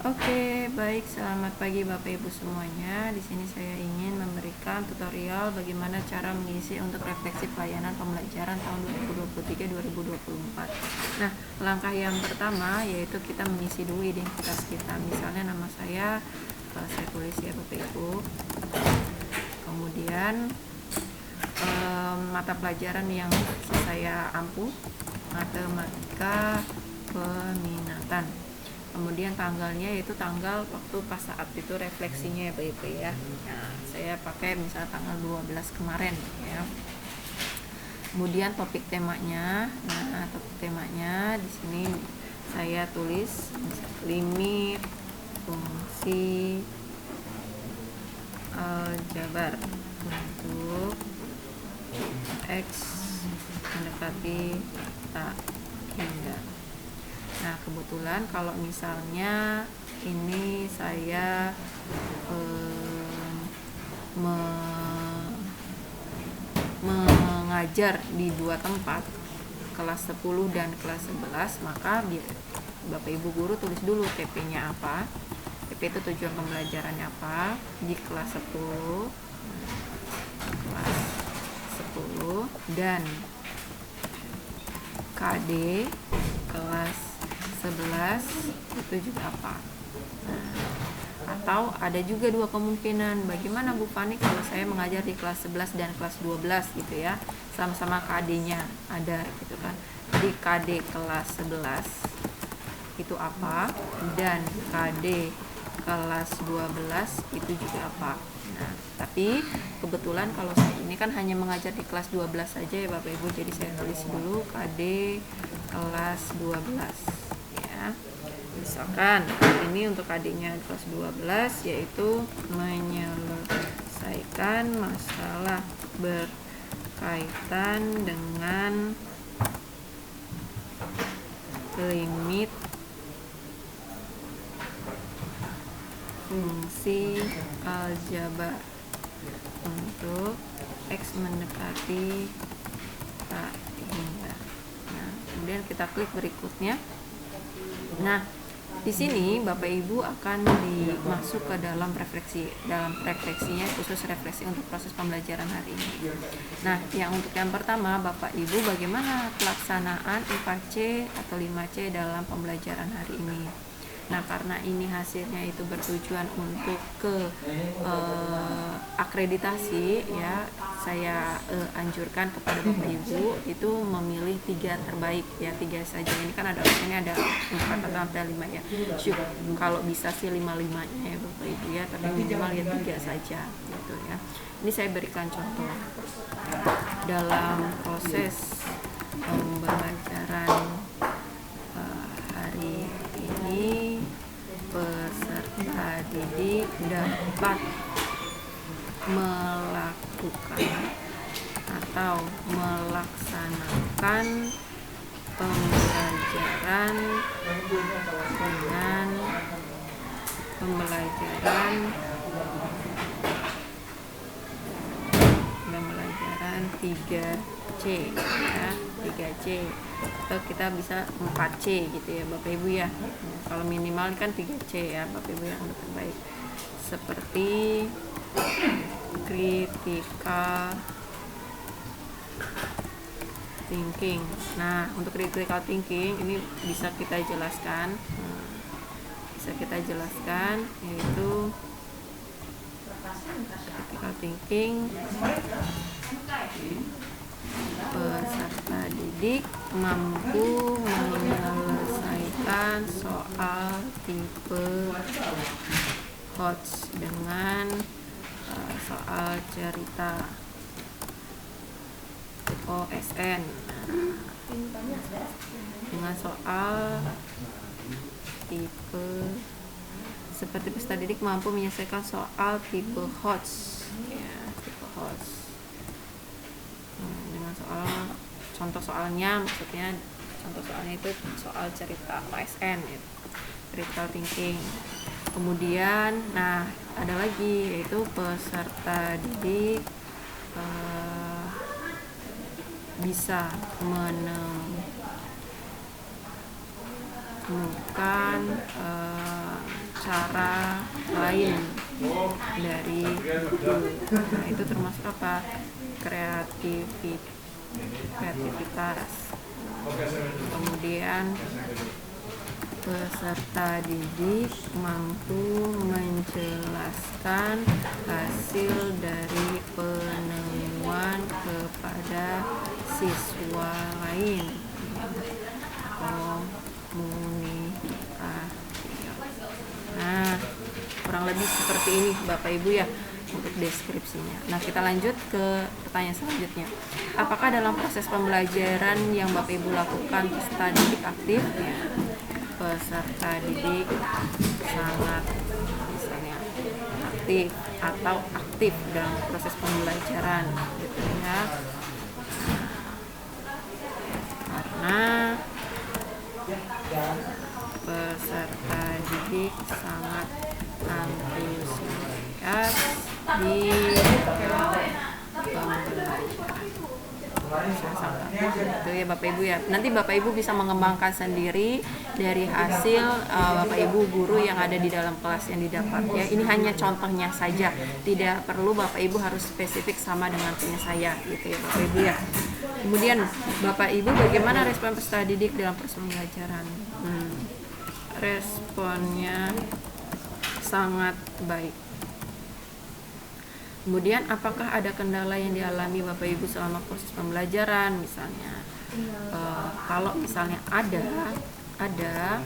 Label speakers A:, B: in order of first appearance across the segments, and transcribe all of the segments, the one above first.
A: Oke, baik. Selamat pagi Bapak Ibu semuanya. Di sini saya ingin memberikan tutorial bagaimana cara mengisi untuk refleksi pelayanan pembelajaran tahun 2023-2024. Nah, langkah yang pertama yaitu kita mengisi dulu identitas kita. Misalnya nama saya tulis ya Bapak Ibu. Kemudian mata pelajaran yang saya ampuh, matematika peminatan. Kemudian tanggalnya yaitu tanggal waktu pas saat itu refleksinya ya Pak Ibu ya. Nah, saya pakai misalnya tanggal 12 kemarin ya. Kemudian topik temanya. Nah, topik temanya di sini saya tulis limit fungsi aljabar untuk X mendekati tak hingga. Nah, kebetulan kalau misalnya ini saya mengajar di dua tempat, kelas 10 dan kelas 11, maka Bapak Ibu guru tulis dulu TP-nya apa. TP itu tujuan pembelajarannya apa di kelas 10 dan KD kelas 11 itu juga apa. Atau ada juga dua kemungkinan, bagaimana Bu Fani kalau saya mengajar di kelas 11 dan kelas 12 gitu ya, sama-sama KD-nya ada gitu kan. Jadi KD kelas 11 itu apa dan KD kelas 12 itu juga apa. Nah, tapi kebetulan kalau saya ini kan hanya mengajar di kelas 12 saja ya Bapak Ibu, jadi saya tulis dulu KD kelas 12 ya. Misalkan ini untuk KD-nya kelas 12 yaitu menyelesaikan masalah berkaitan dengan limit fungsi aljabar untuk X mendekati tak hingga. Nah, kemudian kita klik berikutnya. Nah, di sini Bapak Ibu akan dimasuk ke dalam refleksinya, khusus refleksi untuk proses pembelajaran hari ini. Nah, untuk yang pertama Bapak Ibu, bagaimana pelaksanaan IPA C atau 5C dalam pembelajaran hari ini. Nah, karena ini hasilnya itu bertujuan untuk ke akreditasi ya, saya anjurkan kepada Bapak Ibu itu memilih 3 terbaik ya, 3 saja. Ini kan ada opsinya ada 4 atau ada 5 ya. Kalau bisa sih 5-5-nya ya Bapak Ibu ya, tapi minimal ya 3 saja gitu ya. Ini saya berikan contoh dalam proses pembelajaran hari ini. Peserta didik dapat melakukan atau melaksanakan pembelajaran dengan pembelajaran 3C ya, 3C atau kita bisa 4C gitu ya Bapak Ibu ya. Kalau minimal kan 3C ya Bapak Ibu yang terbaik, seperti critical thinking. Nah, untuk critical thinking ini bisa kita jelaskan, yaitu critical thinking peserta didik mampu menyelesaikan soal tipe HOTS dengan soal cerita OSN, dengan soal tipe seperti peserta didik mampu menyelesaikan soal tipe HOTS ya, tipe HOTS. Dengan soal contoh soalnya, maksudnya contoh soalnya itu soal cerita OSN ya, critical thinking. Kemudian nah ada lagi yaitu peserta didik bisa menemukan cara lain dari buku. Nah, itu termasuk apa? Kreativitas. Kemudian peserta didik mampu menjelaskan hasil dari penemuan kepada siswa lain. Komunikasi. Nah, kurang lebih seperti ini Bapak Ibu ya untuk deskripsinya. Nah, kita lanjut ke pertanyaan selanjutnya. Apakah dalam proses pembelajaran yang Bapak Ibu lakukan peserta didik aktif? Ya, peserta didik sangat misalnya aktif atau aktif dalam proses pembelajaran gitu ya. Karena peserta didik sangat antusias di pembelajaran. Itu ya Bapak Ibu ya. Nanti Bapak Ibu bisa mengembangkan sendiri dari hasil Bapak Ibu guru yang ada di dalam kelas yang didapat ya. Ini hanya contohnya saja. Tidak perlu Bapak Ibu harus spesifik sama dengan punya saya gitu ya Bapak Ibu ya. Kemudian Bapak Ibu bagaimana respon peserta didik dalam proses pembelajaran? Responnya sangat baik. Kemudian apakah ada kendala yang dialami Bapak Ibu selama proses pembelajaran misalnya? Kalau misalnya ada,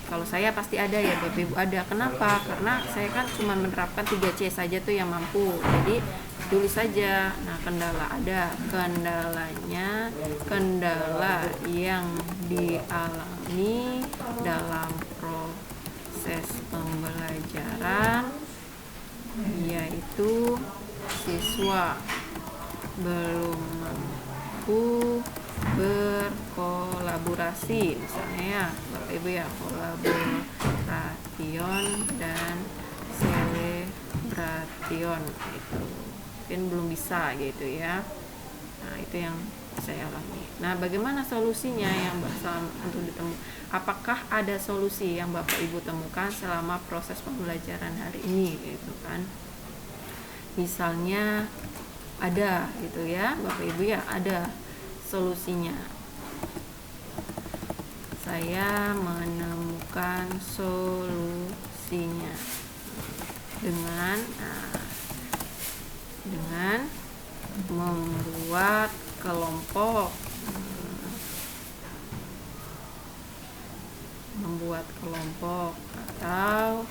A: kalau saya pasti ada ya Bapak Ibu ada. Kenapa? Karena saya kan cuma menerapkan 3C saja tuh yang mampu. Jadi tulis saja. Nah, kendala ada. Kendala yang dialami dalam proses pembelajaran yaitu siswa belum mampu berkolaborasi misalnya ya Bapak Ibu ya, kolaboration dan celebration itu mungkin belum bisa gitu ya. Nah, itu yang saya alami. Nah, bagaimana solusinya yang untuk ditemukan? Apakah ada solusi yang Bapak Ibu temukan selama proses pembelajaran hari ini gitu kan? Misalnya ada gitu ya Bapak Ibu ya, ada solusinya. Saya menemukan solusinya dengan membuat kelompok atau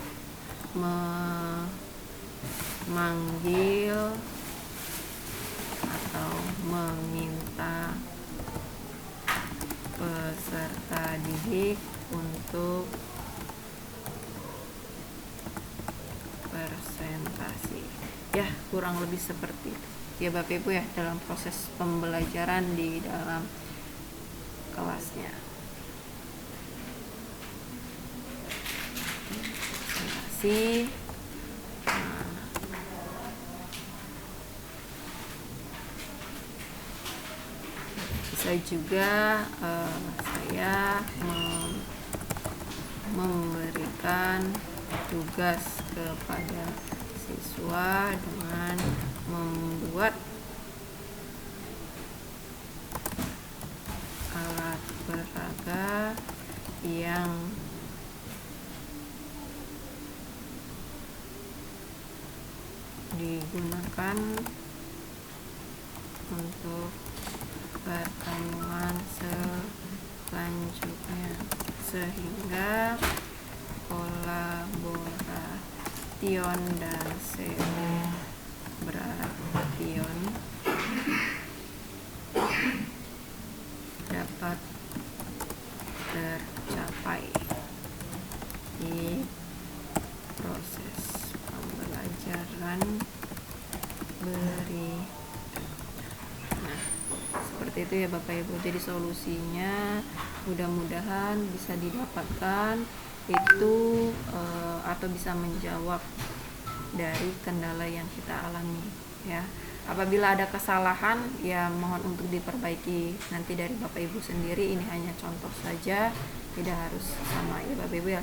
A: memanggil atau meminta peserta didik untuk presentasi. Ya, kurang lebih seperti itu. Ya Bapak Ibu ya, dalam proses pembelajaran di dalam kelasnya. Terima kasih. Bisa juga saya memberikan tugas kepada siswa dengan membuat alat peraga yang digunakan untuk pertemuan selanjutnya sehingga kolaboration dan celebration dapat tercapai di proses pembelajaran seperti itu ya Bapak Ibu. Jadi solusinya mudah-mudahan bisa didapatkan itu atau bisa menjawab dari kendala yang kita alami ya. Apabila ada kesalahan ya mohon untuk diperbaiki nanti dari Bapak Ibu sendiri. Ini hanya contoh saja, tidak harus sama ya Bapak Ibu ya.